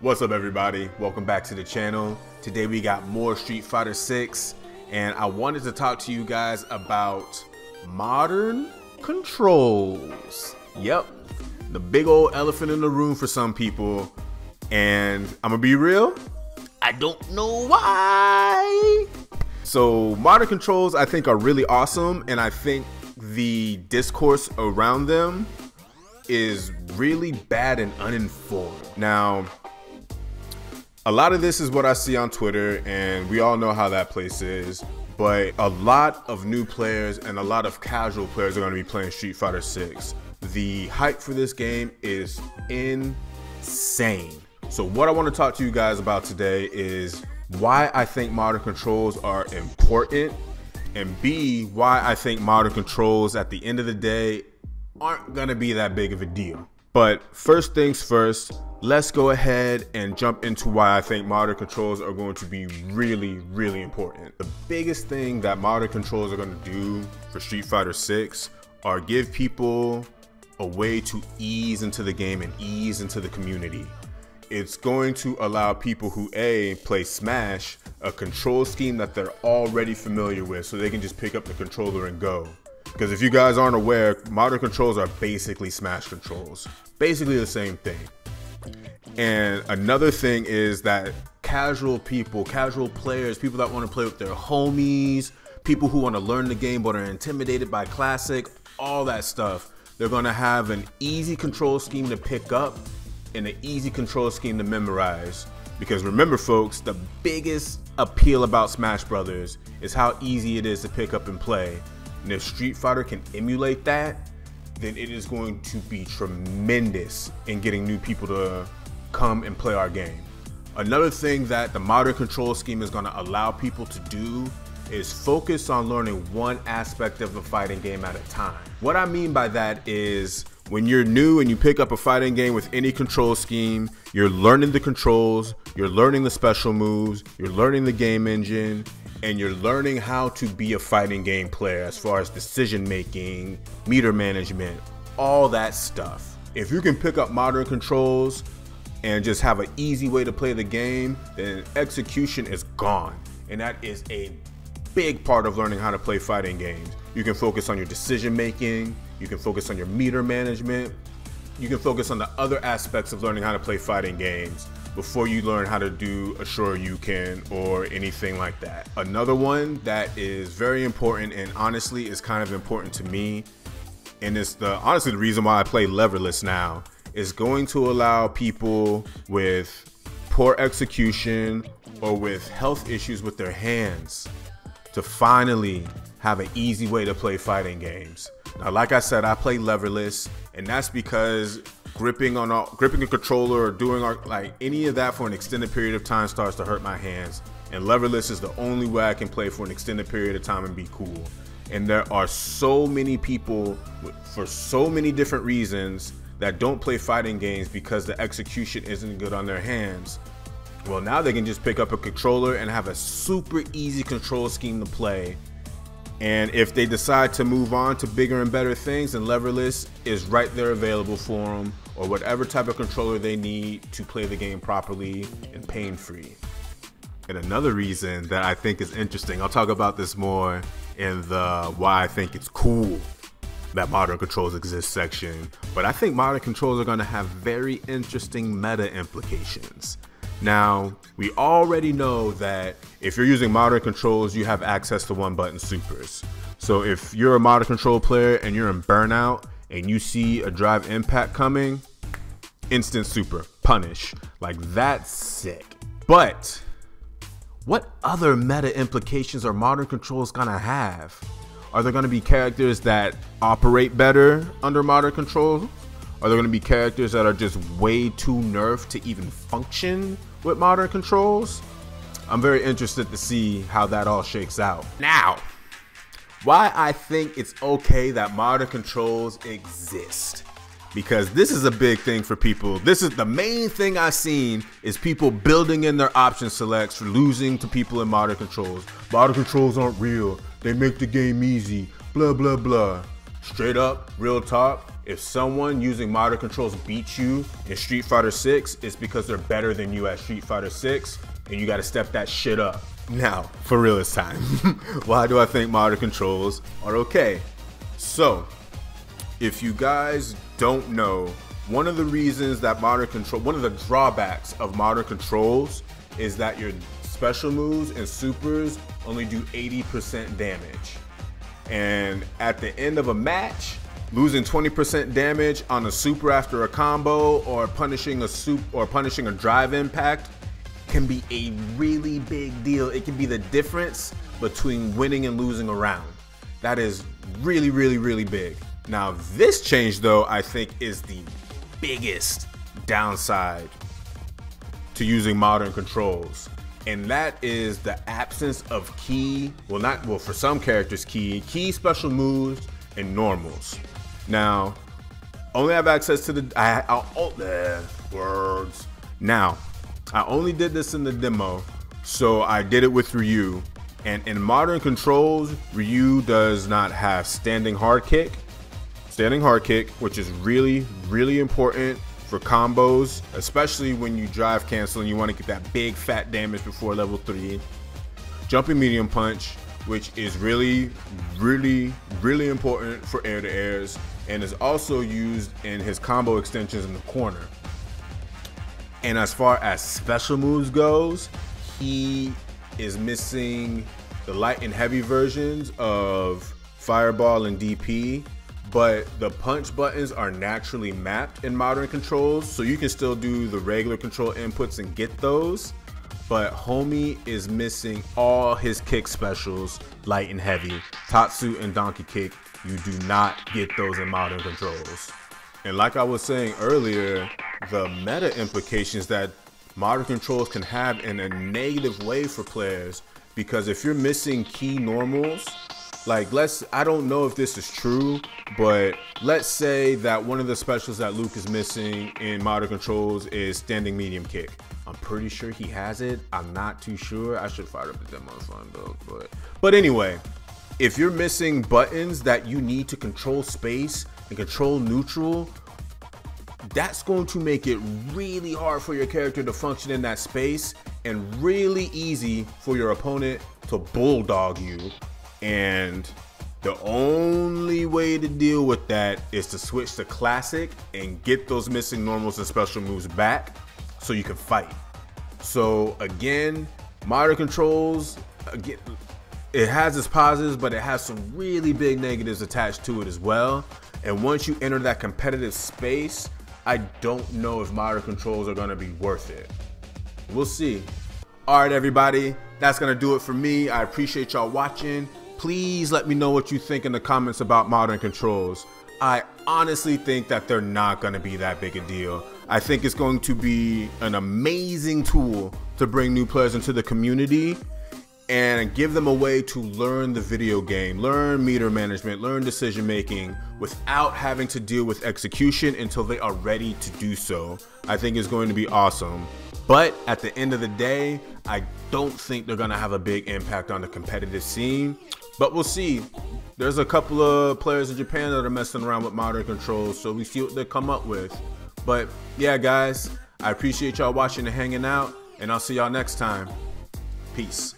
What's up, everybody? Welcome back to the channel. Today we got more Street Fighter 6, and I wanted to talk to you guys about modern controls. Yep, the big old elephant in the room for some people, and I'm gonna be real, I don't know why. So modern controls I think are really awesome, and I think the discourse around them is really bad and uninformed. Now, a lot of this is what I see on Twitter, and we all know how that place is, but a lot of new players and a lot of casual players are going to be playing Street Fighter 6. The hype for this game is insane. So what I want to talk to you guys about today is why I think modern controls are important, and B, why I think modern controls at the end of the day aren't going to be that big of a deal. But first things first, let's go ahead and jump into why I think modern controls are going to be really, really important. The biggest thing that modern controls are going to do for Street Fighter 6 are give people a way to ease into the game and ease into the community. It's going to allow people who play Smash a control scheme that they're already familiar with, so they can just pick up the controller and go. Because if you guys aren't aware, modern controls are basically Smash controls. Basically the same thing. And another thing is that casual people, casual players, people that want to play with their homies, people who want to learn the game but are intimidated by Classic, all that stuff, they're going to have an easy control scheme to pick up and an easy control scheme to memorize. Because remember, folks, the biggest appeal about Smash Brothers is how easy it is to pick up and play. And if Street Fighter can emulate that, then it is going to be tremendous in getting new people to come and play our game. Another thing that the modern control scheme is going to allow people to do is focus on learning one aspect of a fighting game at a time. What I mean by that is when you're new and you pick up a fighting game with any control scheme, you're learning the controls, you're learning the special moves, you're learning the game engine, and you're learning how to be a fighting game player as far as decision making, meter management, all that stuff. If you can pick up modern controls and just have an easy way to play the game, then execution is gone. And that is a big part of learning how to play fighting games. You can focus on your decision making, you can focus on your meter management, you can focus on the other aspects of learning how to play fighting games before you learn how to do a Shoryuken or anything like that. Another one that is very important and honestly is kind of important to me, and it's honestly the reason why I play leverless now, is going to allow people with poor execution or with health issues with their hands to finally have an easy way to play fighting games. Now, like I said, I play leverless, and that's because gripping a controller or doing like any of that for an extended period of time starts to hurt my hands, and leverless is the only way I can play for an extended period of time and be cool. And there are so many people for so many different reasons that don't play fighting games because the execution isn't good on their hands. Well, now they can just pick up a controller and have a super easy control scheme to play. And if they decide to move on to bigger and better things, then leverless is right there available for them, or whatever type of controller they need to play the game properly and pain-free. And another reason that I think is interesting, I'll talk about this more in the why I think it's cool that modern controls exist section, but I think modern controls are going to have very interesting meta implications. Now, we already know that if you're using modern controls, you have access to one button supers. So if you're a modern control player and you're in Burnout and you see a drive impact coming, instant super, punish. Like, that's sick. But what other meta implications are modern controls gonna have? Are there gonna be characters that operate better under modern controls? Are there gonna be characters that are just way too nerfed to even function with modern controls? I'm very interested to see how that all shakes out. Now, why I think it's okay that modern controls exist, because this is a big thing for people. This is the main thing I've seen, is people building in their option selects for losing to people in modern controls. Modern controls aren't real, they make the game easy, blah blah blah. Straight up, real talk, If someone using modern controls beats you in Street Fighter 6, it's because they're better than you at Street Fighter 6, and you gotta step that shit up. Now, for real this time, why do I think modern controls are okay? So, if you guys don't know, one of the reasons that one of the drawbacks of modern controls is that your special moves and supers only do 80% damage. And at the end of a match, losing 20% damage on a super after a combo or punishing a drive impact can be a really big deal. It can be the difference between winning and losing a round. That is really, really, really big. Now, this change though, I think is the biggest downside to using modern controls. And that is the absence of for some characters, key special moves and normals. Now, only have access to Now, I only did this in the demo, so I did it with Ryu. And in modern controls, Ryu does not have standing hard kick, which is really, really important for combos, especially when you drive cancel and you want to get that big fat damage before level 3. Jumping medium punch, which is really, really, really important for air to airs, and is also used in his combo extensions in the corner. And as far as special moves goes, he is missing the light and heavy versions of Fireball and DP, but the punch buttons are naturally mapped in modern controls, so you can still do the regular control inputs and get those. But homie is missing all his kick specials, light and heavy. Tatsu and donkey kick, you do not get those in modern controls. And like I was saying earlier, the meta implications that modern controls can have in a negative way for players, because if you're missing key normals, like I don't know if this is true, but let's say that one of the specials that Luke is missing in modern controls is standing medium kick. I'm pretty sure he has it. I'm not too sure. I should fire up the demo and find out. But anyway, if you're missing buttons that you need to control space and control neutral, that's going to make it really hard for your character to function in that space and really easy for your opponent to bulldog you. And the only way to deal with that is to switch to classic and get those missing normals and special moves back so you can fight. So again, modern controls, again, it has its positives, but it has some really big negatives attached to it as well. And once you enter that competitive space, I don't know if modern controls are gonna be worth it. We'll see. All right, everybody, that's gonna do it for me. I appreciate y'all watching. Please let me know what you think in the comments about modern controls. I honestly think that they're not gonna be that big a deal. I think it's going to be an amazing tool to bring new players into the community and give them a way to learn the video game, learn meter management, learn decision making without having to deal with execution until they are ready to do so. I think it's going to be awesome. But at the end of the day, I don't think they're gonna have a big impact on the competitive scene, but we'll see. There's a couple of players in Japan that are messing around with modern controls, so we see what they come up with. But yeah, guys, I appreciate y'all watching and hanging out, and I'll see y'all next time. Peace.